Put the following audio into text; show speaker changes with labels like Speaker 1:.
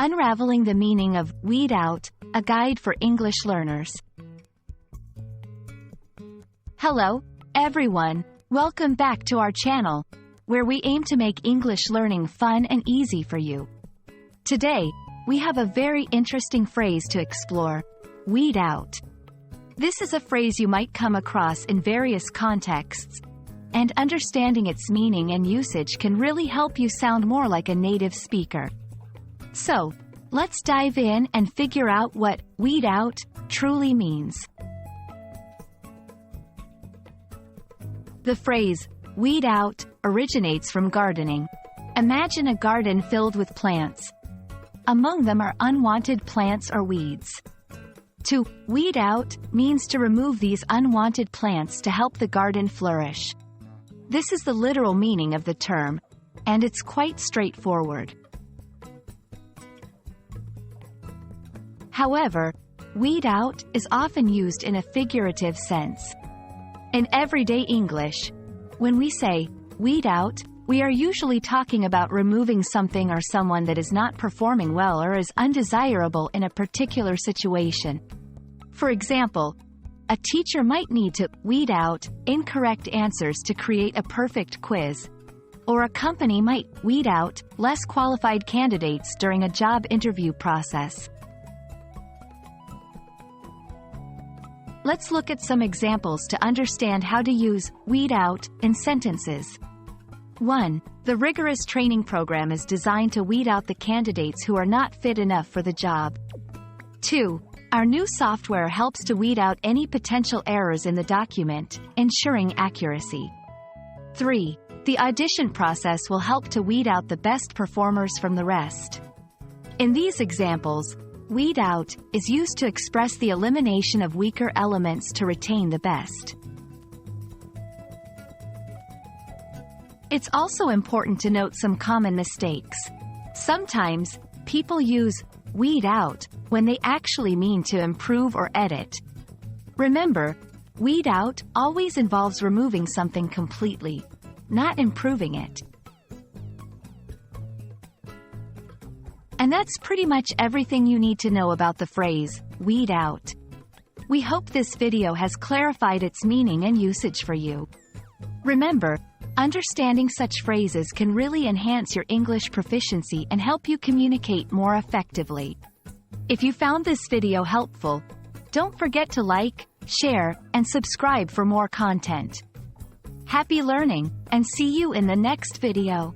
Speaker 1: Unraveling the Meaning of Weed Out, a guide for English learners. Hello, everyone. Welcome back to our channel, where we aim to make English learning fun and easy for you. Today, we have a very interesting phrase to explore: weed out. This is a phrase you might come across in various contexts, and understanding its meaning and usage can really help you sound more like a native speaker. So, let's dive in and figure out what weed out truly means. The phrase weed out originates from gardening. Imagine a garden filled with plants. Among them are unwanted plants or weeds. To weed out means to remove these unwanted plants to help the garden flourish. This is the literal meaning of the term, and it's quite straightforward. However, weed out is often used in a figurative sense. In everyday English, when we say weed out, we are usually talking about removing something or someone that is not performing well or is undesirable in a particular situation. For example, a teacher might need to weed out incorrect answers to create a perfect quiz, or a company might weed out less qualified candidates during a job interview process. Let's look at some examples to understand how to use weed out in sentences. 1. The rigorous training program is designed to weed out the candidates who are not fit enough for the job. 2. Our new software helps to weed out any potential errors in the document, ensuring accuracy. 3. The audition process will help to weed out the best performers from the rest. In these examples, weed out is used to express the elimination of weaker elements to retain the best. It's also important to note some common mistakes. Sometimes, people use weed out when they actually mean to improve or edit. Remember, weed out always involves removing something completely, not improving it. And that's pretty much everything you need to know about the phrase weed out. We hope this video has clarified its meaning and usage for you. Remember, understanding such phrases can really enhance your English proficiency and help you communicate more effectively. If you found this video helpful, don't forget to like, share, and subscribe for more content. Happy learning, and see you in the next video.